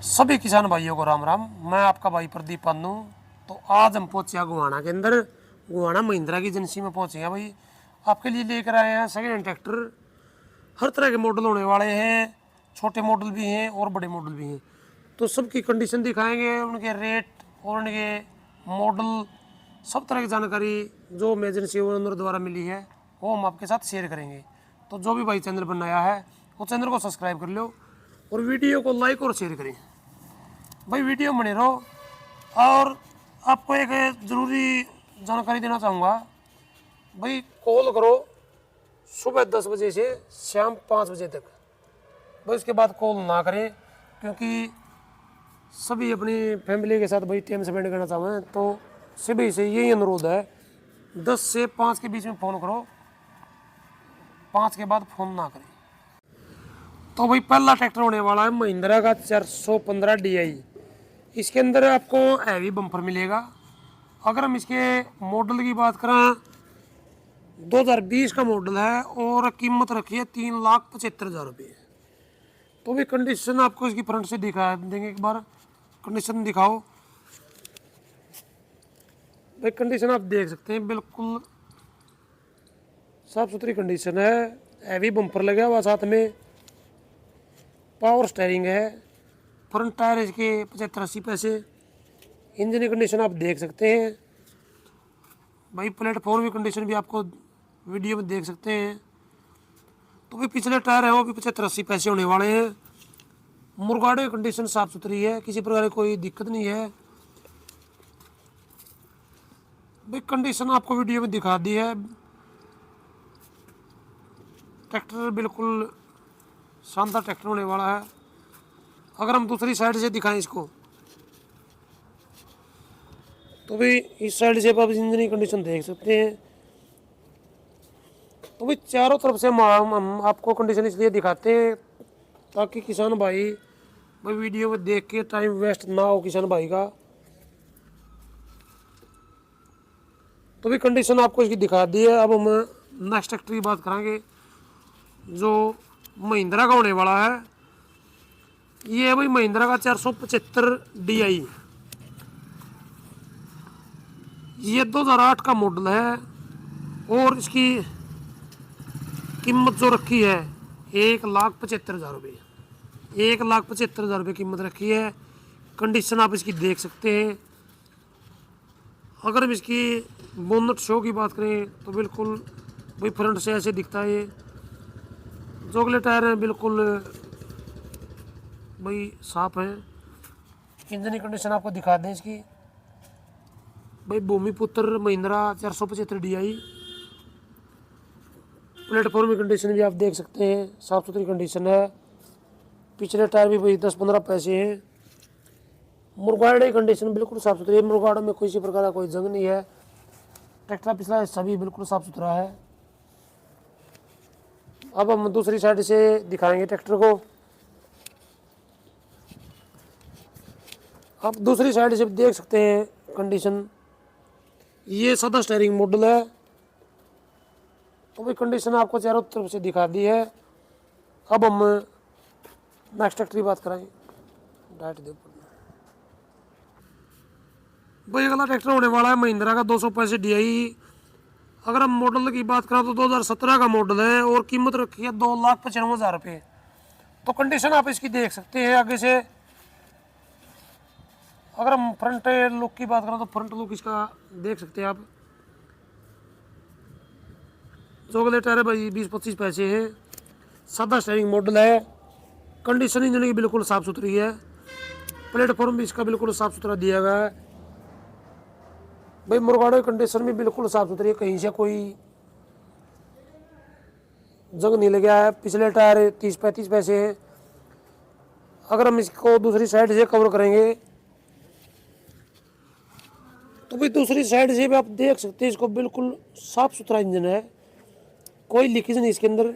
सभी किसान भाइयों को राम राम। मैं आपका भाई प्रदीप पानू। तो आज हम पहुंचे हैं गुहाना के अंदर। गुहाना महिंद्रा की एजेंसी में पहुंचे हैं भाई। आपके लिए लेकर आए हैं सेकेंड हैंड ट्रैक्टर। हर तरह के मॉडल होने वाले हैं, छोटे मॉडल भी हैं और बड़े मॉडल भी हैं। तो सबकी कंडीशन दिखाएंगे, उनके रेट और उनके मॉडल, सब तरह की जानकारी जो हमें एजेंसी ओनर द्वारा मिली है वो हम आपके साथ शेयर करेंगे। तो जो भी भाई चैनल पर नया है वो चैनल को सब्सक्राइब कर लो और वीडियो को लाइक और शेयर करें। भाई वीडियो बने रहो। और आपको एक ज़रूरी जानकारी देना चाहूँगा भाई, कॉल करो सुबह 10 बजे से शाम 5 बजे तक। भाई उसके बाद कॉल ना करें, क्योंकि सभी अपनी फैमिली के साथ भाई टाइम स्पेंड करना चाहते हैं। तो सभी से यही अनुरोध है, 10 से 5 के बीच में फ़ोन करो, 5 के बाद फ़ोन ना करें। तो भाई पहला ट्रैक्टर होने वाला है महिंद्रा का 415 DI। इसके अंदर आपको हैवी बम्पर मिलेगा। अगर हम इसके मॉडल की बात करें, 2020 का मॉडल है और कीमत रखी है 3,75,000 रुपये। तो भी कंडीशन आपको इसकी फ्रंट से दिखा देंगे, एक बार कंडीशन दिखाओ। भाई कंडीशन आप देख सकते हैं, बिल्कुल साफ सुथरी कंडीशन है। हैवी बम्पर लगा हुआ, साथ में पावर स्टीयरिंग है। फ्रंट टायर इसके 75-80 पैसे। इंजन की कंडीशन आप देख सकते हैं भाई। प्लेटफॉर्म की कंडीशन भी आपको वीडियो में देख सकते हैं। तो भाई पिछले टायर है वो भी 75-80 पैसे होने वाले हैं। मुर्गाड़े की कंडीशन साफ सुथरी है, किसी प्रकार की कोई दिक्कत नहीं है। भाई कंडीशन आपको वीडियो में दिखा दी है। ट्रैक्टर बिल्कुल शानदार ट्रैक्टर होने वाला है। अगर हम दूसरी साइड से दिखाएं इसको, तो भाई इस साइड से आप इंजन की कंडीशन देख सकते हैं। तो भाई चारों तरफ से हम आपको कंडीशन इसलिए दिखाते हैं ताकि किसान भाई वीडियो में देख के टाइम वेस्ट ना हो किसान भाई का। तो भी कंडीशन आपको इसकी दिखा दी है। अब हम नेक्स्ट ट्रैक्टर की बात करेंगे जो महिंद्रा का होने वाला है। ये है भाई महिंद्रा का 475 DI। ये 2008 का मॉडल है और इसकी कीमत जो रखी है 1,75,000 रुपये। 1,75,000 रुपये कीमत रखी है। कंडीशन आप इसकी देख सकते हैं। अगर हम इसकी बोनट शो की बात करें तो बिल्कुल भाई फ्रंट से ऐसे दिखता है। ये जो अगले टायर हैं बिल्कुल भाई साफ है। इंजन की कंडीशन आपको दिखा दें इसकी। भाई भूमिपुत्र महिंद्रा 475 DI। प्लेटफॉर्म की कंडीशन भी आप देख सकते हैं, साफ सुथरी कंडीशन है। पिछले टायर भी भाई 10-15 पैसे हैं। मुर्गाड़े की कंडीशन बिल्कुल साफ सुथरी है। मुर्गाड़ों में किसी प्रकार का कोई जंग नहीं है। ट्रैक्टर पिछला हिस्सा भी बिल्कुल साफ सुथरा है। अब हम दूसरी साइड से दिखाएंगे ट्रैक्टर को। आप दूसरी साइड से देख सकते हैं कंडीशन। ये सादा स्टीयरिंग मॉडल है। तो भाई कंडीशन आपको चारों तरफ से दिखा दी है। अब हम नेक्स्ट ट्रैक्टर की बात करेंगे। डाइट दे भाई अगला ट्रैक्टर होने वाला है महिंद्रा का 265 DI। अगर हम मॉडल की बात करें तो 2017 का मॉडल है और कीमत रखी है 2,95,000 रुपये। तो कंडीशन आप इसकी देख सकते हैं आगे से। अगर हम फ्रंट लुक की बात करें तो फ्रंट लुक इसका देख सकते हैं आप। जो अगले टायर है भाई 20-25 पैसे हैं। सादा स्टीयरिंग मॉडल है। कंडीशन इंजन की बिल्कुल साफ़ सुथरी है। प्लेटफॉर्म भी इसका बिल्कुल साफ़ सुथरा दिया गया है। भाई मुर्गाड़ों की कंडीशन भी बिल्कुल साफ़ सुथरी है, कहीं से कोई जंग नहीं लगा है। पिछले टायर 30-35 पैसे हैं। अगर हम इसको दूसरी साइड से कवर करेंगे तो भाई दूसरी साइड से भी आप देख सकते हैं, इसको बिल्कुल साफ सुथरा इंजन है, कोई लीकेज नहीं इसके अंदर।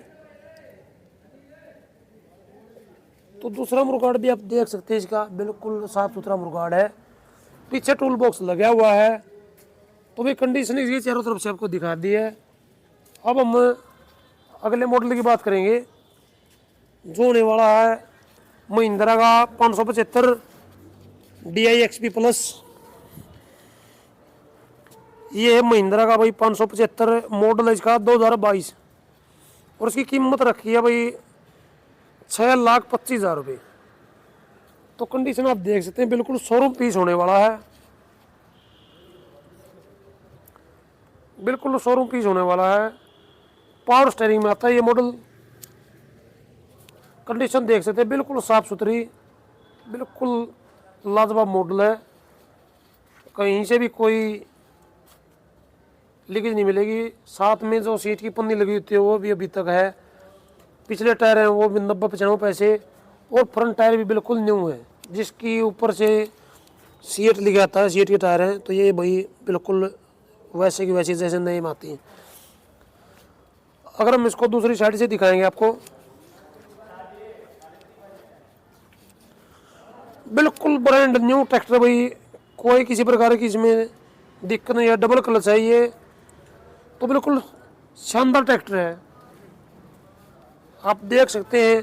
तो दूसरा मुर्गाड़ भी आप देख सकते हैं, इसका बिल्कुल साफ सुथरा मुर्गाड़ है। पीछे टूल बॉक्स लगा हुआ है। तो भाई कंडीशन ये चारों तरफ से आपको दिखा दी है। अब हम अगले मॉडल की बात करेंगे जो होने वाला है महिंद्रा का 575 DI XP प्लस। ये है महिंद्रा का भाई 575 मॉडल है इसका 2022 और इसकी कीमत रखी है भाई 6,25,000 रुपये। तो कंडीशन आप देख सकते हैं बिल्कुल शोरूम पीस होने वाला है, बिल्कुल शोरूम पीस होने वाला है। पावर स्टीयरिंग में आता है ये मॉडल। कंडीशन देख सकते हैं बिल्कुल साफ सुथरी, बिल्कुल लाजवाब मॉडल है। कहीं से भी कोई लीकेज नहीं मिलेगी। साथ में जो सीट की पन्नी लगी होती है वो भी अभी तक है। पिछले टायर हैं वो भी 90-95 पैसे और फ्रंट टायर भी बिल्कुल न्यू है, जिसकी ऊपर से सीट लिखा आता है, सीट के टायर हैं। तो ये भाई बिल्कुल वैसे की वैसे जैसे नई आती हैं। अगर हम इसको दूसरी साइड से दिखाएंगे आपको, बिल्कुल ब्रांड न्यू ट्रैक्टर भाई, कोई किसी प्रकार की इसमें दिक्कत नहीं है। डबल क्लच है ये, तो बिल्कुल शानदार ट्रैक्टर है। आप देख सकते हैं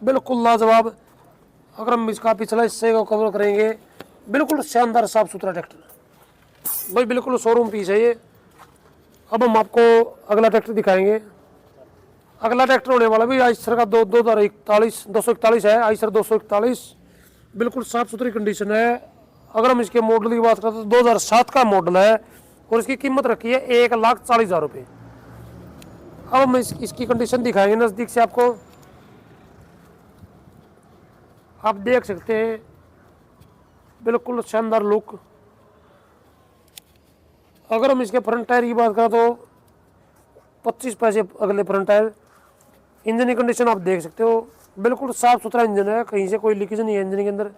बिल्कुल लाजवाब। अगर हम इसका पिछला हिस्से को कवर करेंगे, बिल्कुल शानदार साफ सुथरा ट्रैक्टर भाई, बिल्कुल शोरूम पीस है ये। अब हम आपको अगला ट्रैक्टर दिखाएंगे। अगला ट्रैक्टर होने वाला भी आइसर का 241 है। आइसर 241 बिल्कुल साफ सुथरी कंडीशन है। अगर हम इसके मॉडल की बात करते हैं तो 2007 का मॉडल है और इसकी कीमत रखी है 1,40,000 रुपये। अब हम इसकी कंडीशन दिखाएंगे नज़दीक से आपको। आप देख सकते हैं बिल्कुल शानदार लुक। अगर हम इसके फ्रंट टायर की बात करें तो 25 पैसे अगले फ्रंट टायर। इंजन की कंडीशन आप देख सकते हो, बिल्कुल साफ सुथरा इंजन है, कहीं से कोई लीकेज नहीं है इंजन के अंदर।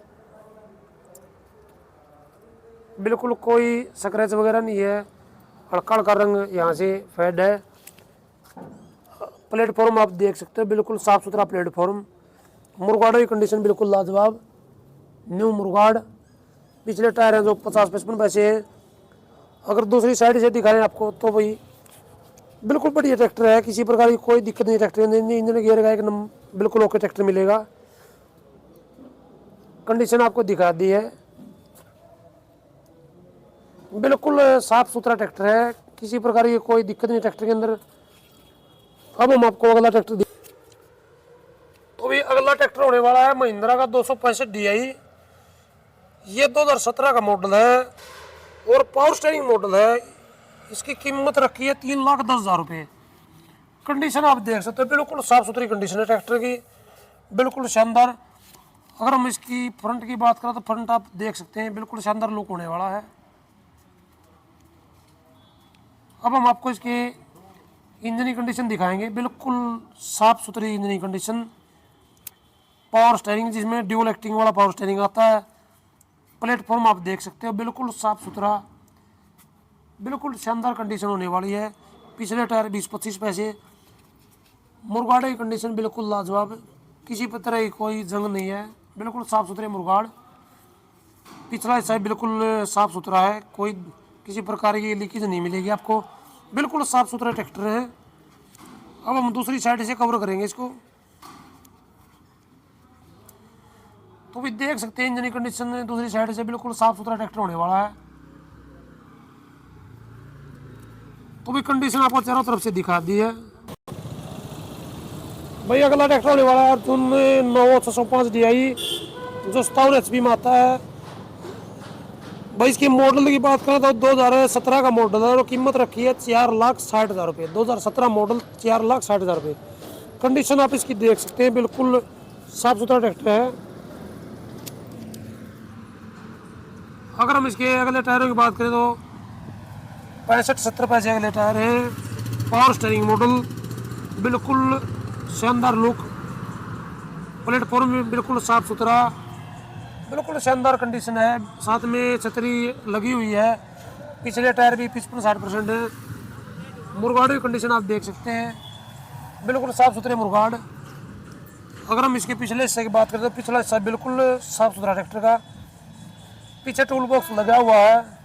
बिल्कुल कोई स्क्रैच वगैरह नहीं है। हल्का का रंग यहाँ से फेड है। प्लेटफॉर्म आप देख सकते हो बिल्कुल साफ सुथरा प्लेटफॉर्म। मुर्गाड़ की कंडीशन बिल्कुल लाजवाब, न्यू मुर्गाड़। पिछले टायर हैं जो 50-55 पैसे हैं। अगर दूसरी साइड से दिखाएं आपको तो भाई बिल्कुल बढ़िया ट्रैक्टर है, किसी प्रकार की कोई दिक्कत नहीं ट्रैक्टर में। इंजन गियर का एक बिल्कुल ओके ट्रैक्टर मिलेगा। कंडीशन आपको दिखा दी है, बिल्कुल साफ सुथरा ट्रैक्टर है, किसी प्रकार की कोई दिक्कत नहीं ट्रैक्टर के अंदर। अब हम आपको अगला ट्रैक्टर तो भी अगला ट्रैक्टर होने वाला है महिंद्रा का 265 DI। ये 2017 का मॉडल है और पावर स्टीयरिंग मॉडल है। इसकी कीमत रखी है 3,10,000 रुपये। कंडीशन आप देख सकते हो बिल्कुल साफ सुथरी कंडीशन है ट्रैक्टर की, बिल्कुल शानदार। अगर हम इसकी फ्रंट की बात करें तो फ्रंट आप देख सकते हैं बिल्कुल शानदार लुक होने वाला है। अब हम आपको इसके इंजन की कंडीशन दिखाएंगे, बिल्कुल साफ सुथरी इंजन की कंडीशन। पावर स्टीयरिंग जिसमें ड्यूल एक्टिंग वाला पावर स्टीयरिंग आता है। प्लेटफॉर्म आप देख सकते हो बिल्कुल साफ सुथरा, बिल्कुल शानदार कंडीशन होने वाली है। पिछले टायर 20-25 पैसे। मुर्गाड़ की कंडीशन बिल्कुल लाजवाब, किसी तरह की कोई जंग नहीं है, बिल्कुल साफ सुथरे मुर्गाड़। पिछला हिस्सा बिल्कुल साफ सुथरा है, कोई किसी प्रकार की लीकेज नहीं मिलेगी आपको। बिल्कुल साफ सुथरा ट्रैक्टर है। अब हम दूसरी साइड से कवर करेंगे इसको, तो भी देख सकते हैं इंजन की कंडीशन दूसरी साइड से बिल्कुल साफ सुथरा ट्रैक्टर होने वाला है। तो भी कंडीशन आपको चारों तरफ से दिखा दी है भाई। अगला ट्रैक्टर होने वाला है अर्जुन 9605 DI जो 57 HP में आता है भाई। इसकी मॉडल की बात करें तो 2017 का मॉडल है और कीमत रखी है 4,60,000 रुपये। 2017 मॉडल 4,60,000 रुपये। कंडीशन आप इसकी देख सकते हैं, बिल्कुल साफ सुथरा ट्रैक्टर है। अगर हम इसके अगले टायरों की बात करें तो 65-70 पैसे अगले टायर हैं। पावर स्टीयरिंग मॉडल, बिल्कुल शानदार लुक। प्लेटफॉर्म भी बिल्कुल साफ सुथरा, बिल्कुल शानदार कंडीशन है। साथ में छतरी लगी हुई है। पिछले टायर भी 55-60% है। मुर्गाड़ की कंडीशन आप देख सकते हैं, बिल्कुल साफ सुथरे मुर्गाड़। अगर हम इसके पिछले हिस्से की बात करें तो पिछला हिस्सा बिल्कुल साफ सुथरा ट्रैक्टर का। पीछे टूल बॉक्स लगा हुआ है।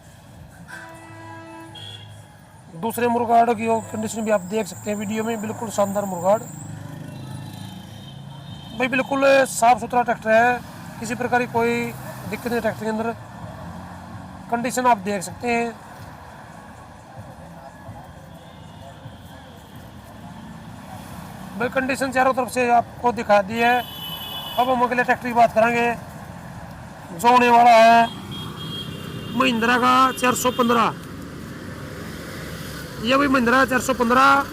दूसरे मुर्गाड़ की कंडीशन भी आप देख सकते हैं वीडियो में, बिल्कुल शानदार मुर्गाड़। भाई बिल्कुल साफ़ सुथरा ट्रैक्टर है, किसी प्रकार की कोई दिक्कत नहीं ट्रैक्टर के अंदर। कंडीशन आप देख सकते हैं। भाई कंडीशन चारों तरफ से आपको दिखा दी है। अब हम अगले ट्रैक्टर की बात करेंगे जो होने वाला है महिंद्रा का 415। ये भाई महिंद्रा 415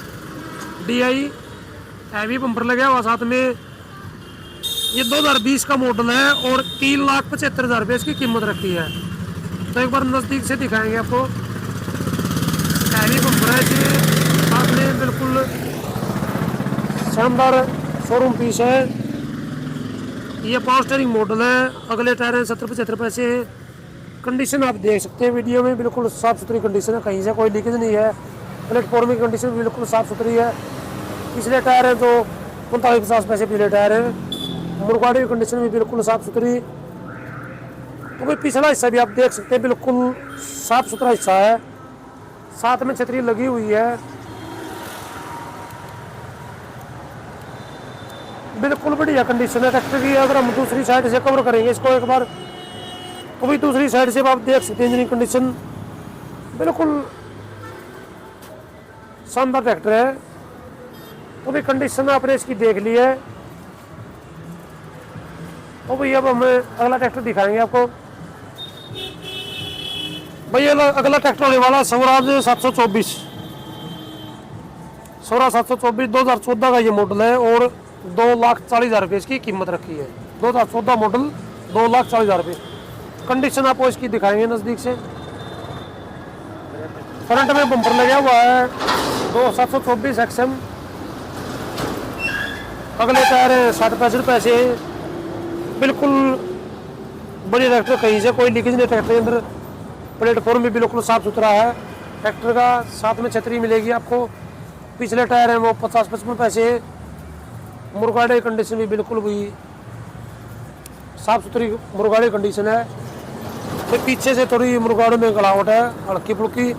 DI हैवी बम्पर लगा हुआ साथ में। ये 2020 का मॉडल है और 3,75,000 रुपये इसकी कीमत रखी है। तो एक बार नज़दीक से दिखाएंगे आपको। हैवी बम्पर है जी, साथ में बिल्कुल शानदार शोरूम पीस है। ये 5 स्टीयरिंग मॉडल है, अगले टायर हैं 70-75 पैसे हैं। कंडीशन आप देख सकते हैं वीडियो में, बिल्कुल साफ़ सुथरी कंडीशन है, कहीं से कोई लीकेज नहीं है। प्लेटफॉर्म की कंडीशन बिल्कुल साफ़ सुथरी है। पिछले टायर हैं तो 45-50 पैसे पिछले टायर हैं। मुर्गाड़ी की कंडीशन भी बिल्कुल साफ़ सुथरी। तो भाई पिछला हिस्सा भी आप देख सकते हैं, बिल्कुल साफ़ सुथरा हिस्सा है, साथ में छतरी लगी हुई है। बिल्कुल बढ़िया कंडीशन है ट्रैक्टर की। अगर हम दूसरी साइड से कवर करेंगे इसको एक बार, तो भाई दूसरी साइड से आप देख सकते हैं इंजन कंडीशन बिल्कुल शानदार ट्रैक्टर है। तो भाई कंडीशन आपने इसकी देख ली है। तो भाई अब हमें अगला ट्रैक्टर दिखाएंगे आपको। भाई अगला ट्रैक्टर होने वाला स्वराज 724। स्वराज 724 2014 का ये मॉडल है और 2,40,000 रुपये इसकी कीमत रखी है। 2014 मॉडल 2,40,000 रुपये। कंडीशन आपको इसकी दिखाएंगे नज़दीक से। फ्रंट में बम्पर लगा हुआ है 724 XM। अगले टायर 60-65 पैसे। बिल्कुल बढ़िया ट्रैक्टर, कहीं से कोई लीकेज नहीं ट्रैक्टर के अंदर। प्लेटफॉर्म भी बिल्कुल साफ़ सुथरा है ट्रैक्टर का, साथ में छतरी मिलेगी आपको। पिछले टायर हैं वो 50-55 पैसे। मुर्गाड़े कंडीशन भी बिल्कुल भी साफ़ सुथरी मुर्गाड़े कंडीशन है। तो पीछे से थोड़ी मुर्गाड़ों में गलावट है हल्की फुल्की।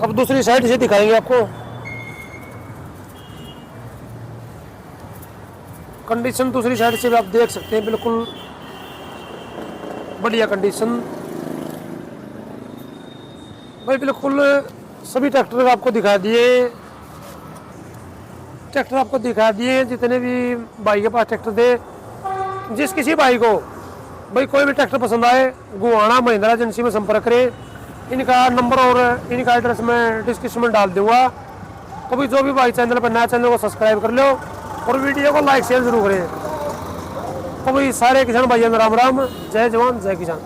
अब दूसरी साइड से दिखाएंगे आपको। कंडीशन दूसरी साइड से भी आप देख सकते हैं, बिल्कुल बढ़िया कंडीशन। भाई बिल्कुल सभी ट्रैक्टर आपको दिखा दिए। ट्रैक्टर आपको दिखा दिए जितने भी भाई के पास ट्रैक्टर थे। जिस किसी भाई को भाई कोई भी ट्रैक्टर पसंद आए, गोहाना महिंद्रा एजेंसी में संपर्क करें। इनका नंबर और इनका एड्रेस मैं डिस्क्रिप्शन में डाल दूंगा। तो भाई जो भी भाई चैनल पर नया, चैनल को सब्सक्राइब कर लो और वीडियो को लाइक शेयर जरूर करें। तो भाई सारे किसान भाइयों राम राम, जय जवान जय किसान।